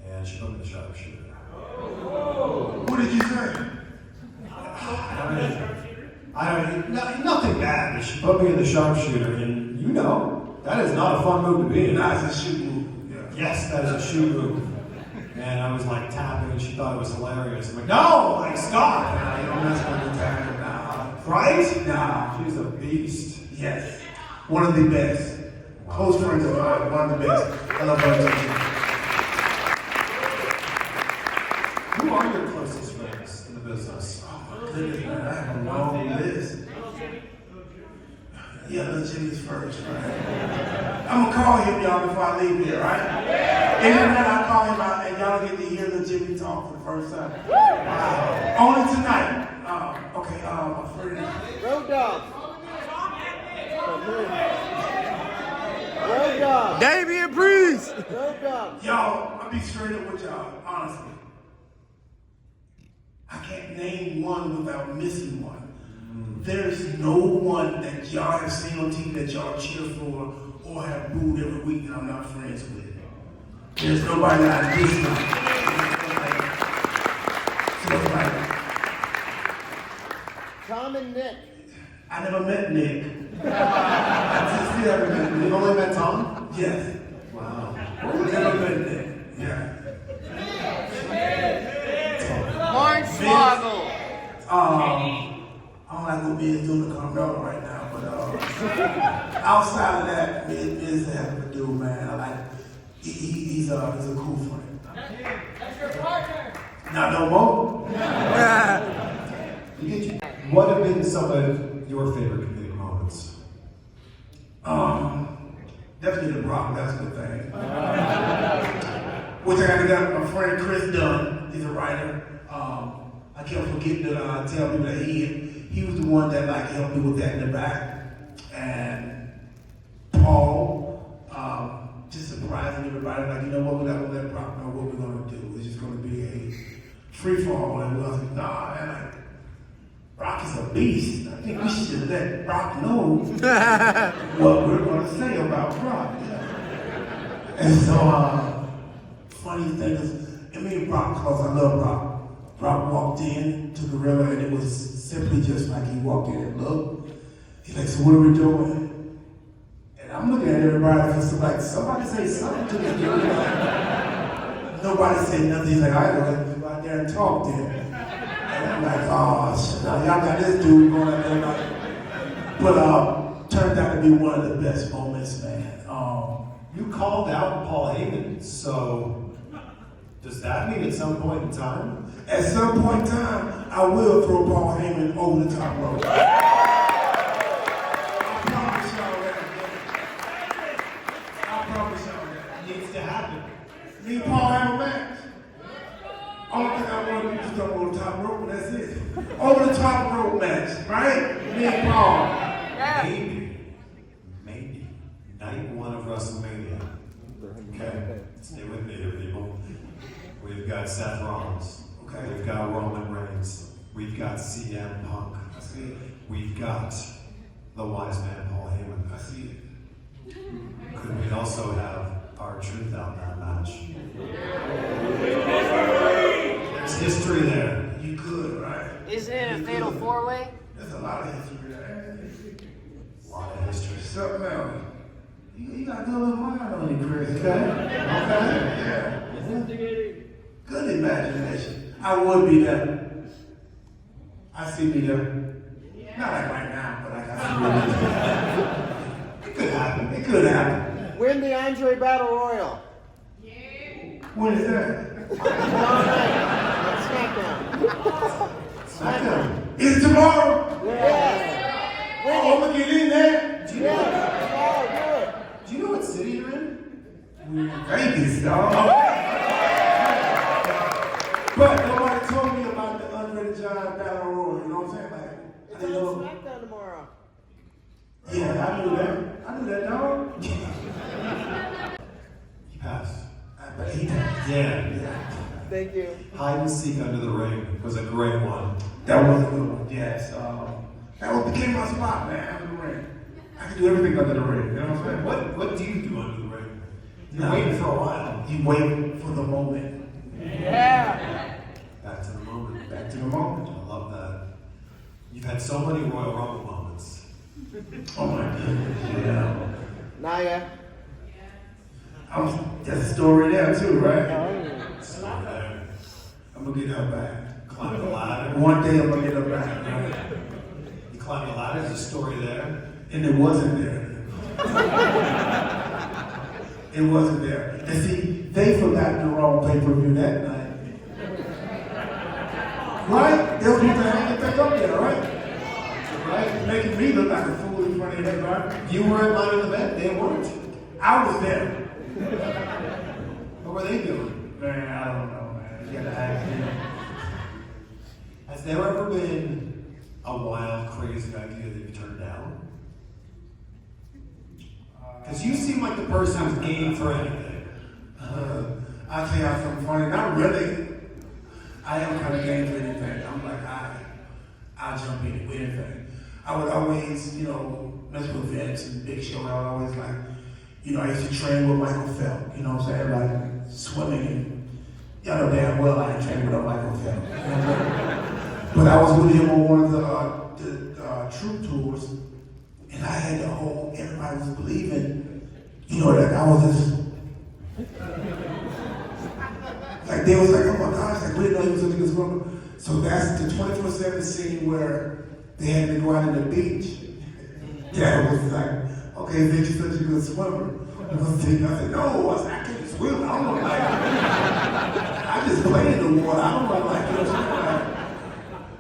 And she put me in the sharpshooter. What did you say? Nothing bad, but she put me in the sharpshooter, and you know, that is not a fun move to be in. That's a shoot move. Yeah. Yes, that is a shoe move. And I was like tapping, and she thought it was hilarious. I'm like, no, like stop. Nah, you don't mess with the time. Nah. Right? Nah. She's a beast. Yes. One of the best. Close friends of mine. One of the best. I love her. Who are your closest friends in the business? Oh my goodness, man. I have a long list. Yeah, little Jimmy's first, right? I'm gonna call him, y'all, before I leave here, right? And then I'll call him out and y'all get to hear little Jimmy talk for the first time. Only tonight. Okay, my friend. Road dog. Road dog. Damian Priest. Road dog. Y'all, I'll be straight up with y'all, honestly. I can't name one without missing one. There's no one that y'all have seen on TV that y'all cheer for or have booed every week that I'm not friends with. There's nobody that I dislike. So it's like, Tom and Nick. I never met Nick. I just never met Nick. You've only met Tom? Yes. Wow. Never met Nick. Yeah. Hornswoggle. I don't like what Miz doing to Carmella right now, but outside of that, Miz is a hell of a dude, man. I like he's a cool friend. That's your partner. Not no more. What have been some of your favorite comedic moments? Definitely the Brock. That's a good thing. Which I got my friend Chris Dunn. He's a writer. I can't forget to tell people that he was the one that like helped me with that in the back. And Paul, just surprising everybody, like, you know what, we're not gonna let Brock know what we're gonna do. It's just gonna be a free fall. And I was like, nah, man, like, Brock is a beast. I think we should let Brock know what we're gonna say about Brock. And so, funny thing is, I mean, Brock, close, I love Brock. Brock walked in to Gorilla, and it was simply just like he walked in and looked. He's like, so what are we doing? And I'm looking at everybody, and like, somebody say something to me. Nobody said nothing. He's like, all right, well, let's go out there and talk then. And I'm like, oh, shit, now y'all got this dude going out there. Like, but turned out to be one of the best moments, man. You called out Paul Heyman, so does that mean at some point in time? At some point in time, I will throw Paul Heyman over the top rope. I promise y'all that. I promise y'all that. It needs to happen. Me and Paul have a match. Only thing I want to do is jump over the top rope, and that's it. Over the top rope match, right? Me and Paul. Maybe. Night 1 of WrestleMania. Okay? Stay with me here, people. We've got Seth Rollins. Okay. We've got Roman Reigns. We've got CM Punk. I see it. We've got the wise man Paul Heyman. I see it. Could we also have our truth out in that match? There's history there. You could, right? Isn't it a fatal four-way? There's a lot of history there. A lot of history. Something else. You got a good little mind on you, Chris. Okay? Yeah. Good imagination. I would be there. I see me there. Not like right now, but I see me there. It could happen. It could happen. Win the Andre Battle Royal. When is that? Tomorrow night on SmackDown. SmackDown. Is it tomorrow? Yes. Win Oh, I'm it. gonna get in there. Do you know, Yes. do you know what city you're in? Vegas, dog. But nobody told me about the Unready John Battle Royal. You know what I'm saying? Like, I It's didn't on know. SmackDown tomorrow. Yeah, I knew that. I knew that, dog. He passed. I bet he passed. Yeah. Thank you. Hide and seek under the ring was a great one. That was a good one, yes. That became my spot, man, under the ring. I can do everything under the ring, you know what I'm saying? What do you do under the ring? You're No. waiting for a while. You wait for the moment. Yeah. Back to the moment. Back to the moment. I love that. You've had so many Royal Rumble moments. Oh my goodness, yeah. Naya. There's a story there too, right? So there. I'm gonna get her back. Climb the ladder. One day I'm gonna get her back, right? You climb the ladder. There's a story there. And it wasn't there. It wasn't there. And see, they forgot the wrong pay-per-view that night. Right? They were supposed to hang it back up there, right? Right? Making me look like a fool in front of everybody. You were in line in the event. They weren't. I was there. What were they doing? Man, I don't know, man. You gotta ask me. Has there ever been a wild, crazy idea that you turned down? Because you seem like the person who's game for anything. I'll tell y'all something funny. Not really. I am kind of game for anything. I'm like, I'll jump in with anything. I would always, mess with vets and Big Show. I would always I used to train with Michael Phelps. You know what I'm saying? Like swimming. And y'all know damn well I ain't training with Michael Phelps. You know what I'm saying? But I was with him on one of the troop tours, and I had the whole. Everybody was believing, that I was this. Like they was like, oh my gosh, like we didn't know he was such a good swimmer. So that's the 24/7 scene where they had to go out on the beach. Dad was like, okay, Vic, you're such a good swimmer. I said, no, I said, I can't swim. I don't know like I just play in the water. I don't know like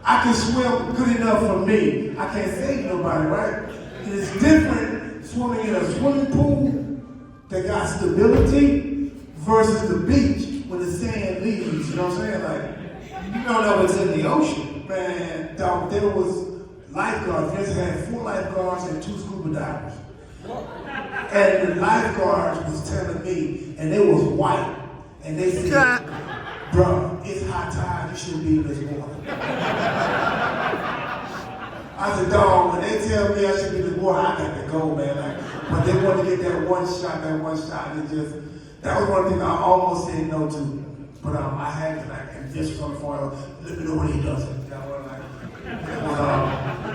I can swim good enough for me. I can't save nobody, right? It's different swimming in a swimming pool that got stability versus the beach when the sand leaves. You know what I'm saying? Like, you don't know what's in the ocean. Man, dog, there was lifeguards. We just had 4 lifeguards and 2 scuba divers. And the lifeguards was telling me, and they was white, and they said, bro, it's high tide, you shouldn't be in this water. I said, dog, when they tell me I should be in this water, I got to go, man. Like, but they wanted to get that one shot, and that was one thing I almost said no to. But I had to, and just from far, let me know when he does it.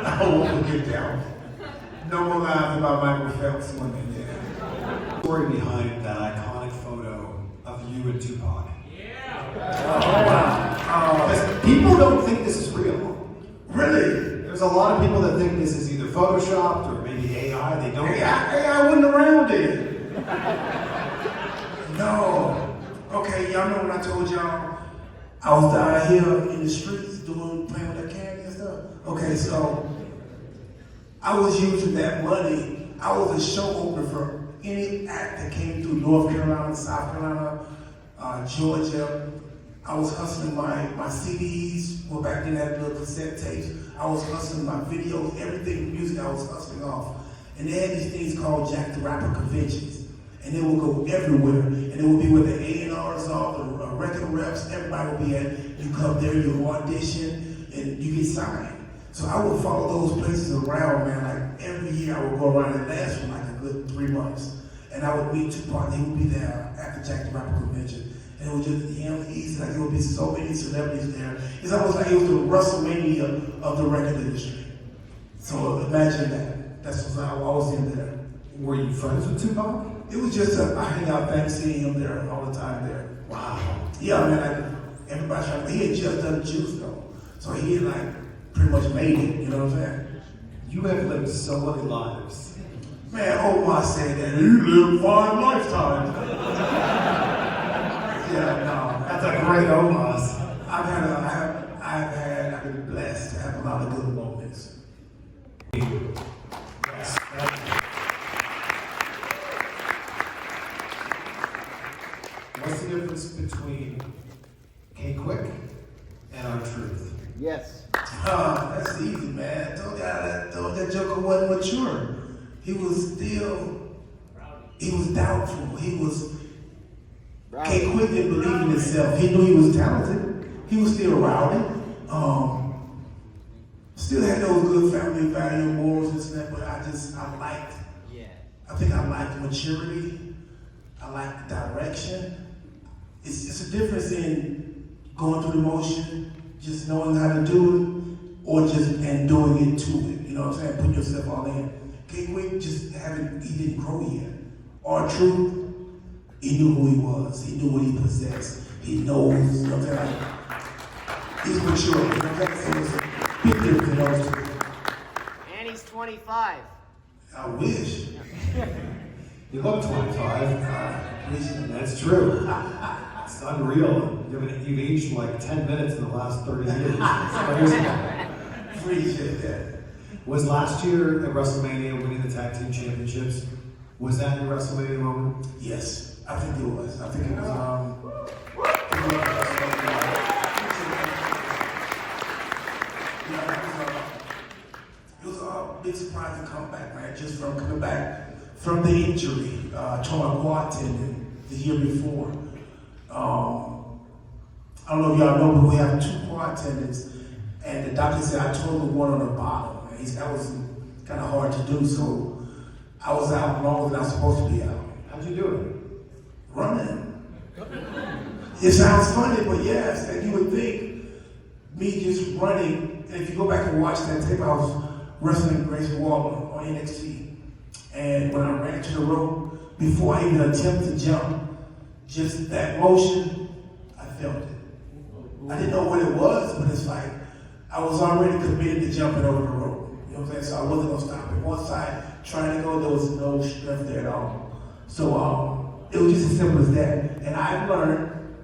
I don't want to get down. No more lies about Michael Phelps swimming there. Story behind that iconic photo of you and Tupac. Wow. People don't think this is real. Really? There's a lot of people that think this is either photoshopped or maybe AI. They don't. AI wasn't around then. No. Okay, y'all know when I told y'all I was down here in the streets playing with that candy and stuff? Okay, so I was using that money. I was a show opener for any act that came through North Carolina, South Carolina, Georgia. I was hustling my CDs. Well, back then I had little cassette tapes. I was hustling my videos, everything music I was hustling off. And they had these things called Jack the Rapper conventions. And they would go everywhere. And it would be where the A&Rs are, the record reps, everybody would be at. You come there, you audition, and you get signed. So I would follow those places around, man. Like every year I would go around and last for like a good 3 months. And I would meet Tupac, and he would be there at the Jack the Rapper convention. And it was just him, Easy. Like there would be so many celebrities there. It's almost like it was the WrestleMania of the record industry. So imagine that. That's what I was in there. Were you friends with Tupac? It was just a hang out thing, seeing him there all the time there. Wow. Yeah, man, like everybody trying, he had just done Juice though. So he had like pretty much made it, you know what I'm saying? You have lived so many lives. Man, Omar said that you lived 5 lifetimes. Yeah, no. That's a great homage. I've been blessed to have a lot of good moments. Yes. What's the difference between K-Quick and our truth? Yes. That's easy, man. That Joker wasn't mature. He was doubtful. He was K-Quick didn't believe in himself. He knew he was talented. He was still rowdy. Still had those good family value morals and stuff, but I think I liked maturity. I liked the direction. It's a difference in going through the motion, just knowing how to do it, or and doing it to it. You know what I'm saying? Putting yourself all in. K-Quick he didn't grow yet. Our truth, he knew who he was. He knew what he possessed. He knows, you know what I'm saying? He's mature. You know what I'm saying? So it's a big difference in those two. And he's 25. I wish. You look 25. That's true. It's unreal. You've aged like 10 minutes in the last 30 years. It's crazy. Appreciate that. Was last year at WrestleMania winning the tag team championships, was that your WrestleMania moment? Yes, I think it was. I think it was. It was a big surprise to come back, man. Just from coming back from the injury, torn quad tendon the year before. I don't know if y'all know, but we have 2 quad tendons, and the doctor said I tore the one on the bottom. That was kind of hard to do, so I was out longer than I was supposed to be out. How'd you do it? Running. It sounds funny, but yes, and you would think me just running, and if you go back and watch that tape, I was wrestling Grace Waller on NXT. And when I ran to the rope, before I even attempted to jump, just that motion, I felt it. I didn't know what it was, but it's like, I was already committed to jumping over the rope. You know what I'm saying? So I wasn't gonna stop it. Once I tried to go, there was no strength there at all. So it was just as simple as that. And I've learned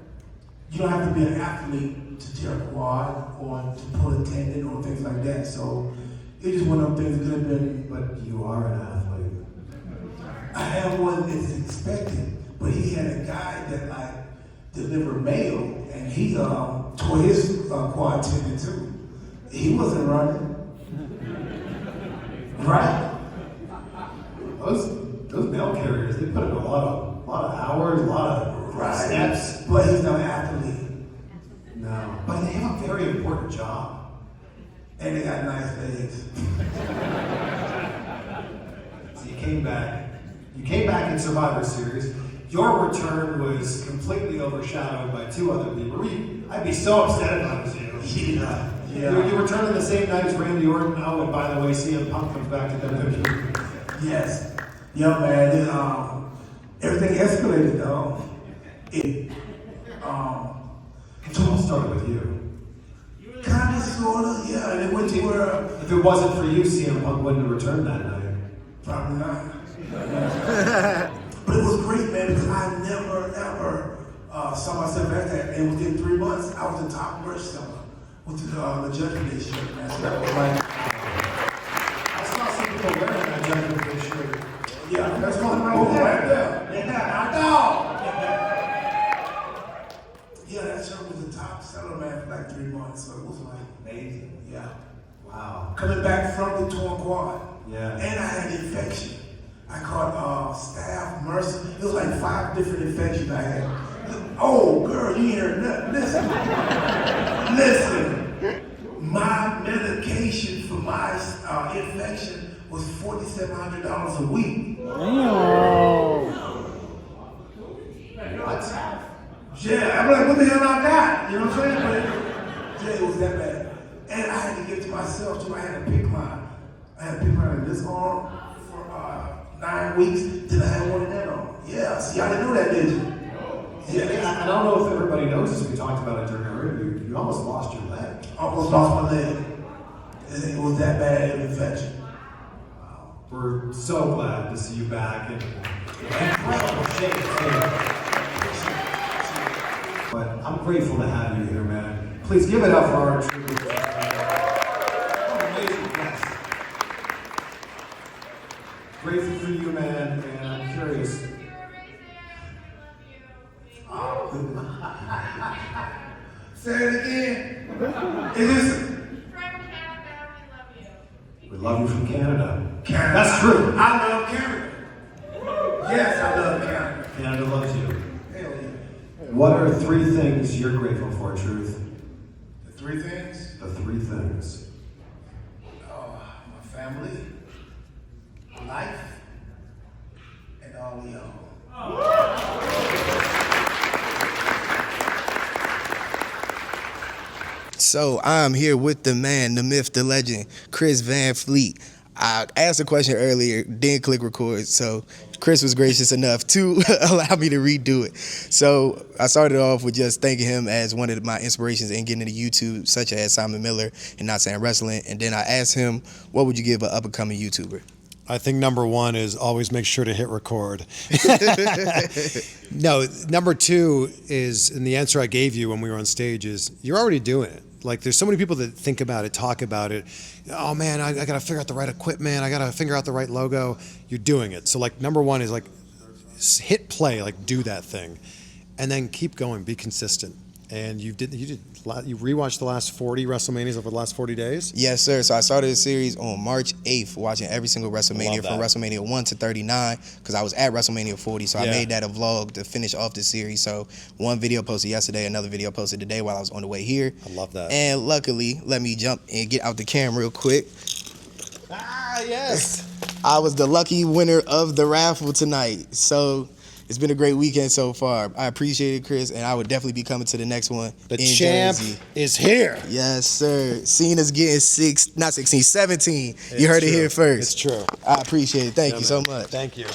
you don't have to be an athlete to tear a quad or to pull a tendon or things like that. So it's just one of those things that could have been. But you are an athlete. I have one that's expected, but he had a guy that like delivered mail, and he tore his quad tendon too. He wasn't running. Right? Those mail carriers, they put in a lot of hours, a lot of steps. But he's not an athlete. No. But they have a very important job. And they got nice legs. So you came back in Survivor Series. Your return was completely overshadowed by 2 other people. I'd be so upset if I was you. Yeah. You returned the same night as Randy Orton. Oh, and by the way, CM Punk comes back to WWE. Yes. Yeah, man. Everything escalated, though. It all started with you. Kind of, sort of, yeah. And it went to where... If it wasn't for you, CM Punk wouldn't have returned that night. Probably not. But it was great, man, because I never, ever saw myself as that. And within 3 months, I was the top merch seller with the Judgment Day shirt, man. So that was like... I saw some people wearing that Judgment Day shirt. Yeah, that's one right there. Yeah, I know. Yeah, that shirt was the top seller, man, for like 3 months. So it was like amazing. Yeah. Wow. Coming back from the torn quad. Yeah. And I had an infection. I caught staph, MRSA. It was like 5 different infections I had. Oh, girl, you ain't heard nothing. Listen. My medication for my infection was $4,700 a week. What? Yeah, I'm like, what the hell I got? You know what I'm saying? But yeah, it was that bad. And I had to get to myself too. I had to pick mine in this arm for 9 weeks. Then I had one in that arm. Yeah, see, I didn't know that, did you? Yeah, I don't know if everybody knows this. We talked about it during our interview. You almost lost your leg. Almost lost my leg. It was that bad of an infection. We're so glad to see you back. And incredible shape, too. But I'm grateful to have you here, man. Please give it up for our tribute. Amazing guest. Grateful for you, man, and I'm curious. Say it again. Is this? We love you from Canada. Canada. That's true. I love Canada. Yes, I love Canada. Canada loves you. Hell yeah. What are 3 things you're grateful for, Truth? The 3 things? The 3 things. My family, life, and all of y'all. So I'm here with the man, the myth, the legend, Chris Van Vliet. I asked a question earlier, didn't click record, so Chris was gracious enough to allow me to redo it. So I started off with just thanking him as one of my inspirations in getting into YouTube, such as Simon Miller and Not Saying Wrestling. And then I asked him, what would you give an up-and-coming YouTuber? I think number 1 is always make sure to hit record. No, number 2 is, and the answer I gave you when we were on stage is, you're already doing it. Like, there's so many people that think about it, talk about it. Oh man, I got to figure out the right equipment. I got to figure out the right logo. You're doing it. So like, number 1 is like, hit play, like do that thing, and then keep going, be consistent. And you rewatched the last 40 WrestleManias over the last 40 days? Yes, sir. So I started a series on March 8th, watching every single WrestleMania from WrestleMania 1 to 39, because I was at WrestleMania 40, so I made that a vlog to finish off the series. So one video posted yesterday, another video posted today while I was on the way here. I love that. And luckily, let me jump and get out the cam real quick. Ah, yes. I was the lucky winner of the raffle tonight. So it's been a great weekend so far. I appreciate it, Chris, and I would definitely be coming to the next one. The in champ Jersey. is here. Yes, sir. Cena's getting 17. You heard it here first. It's true. I appreciate it. Thank you so much. Thank you.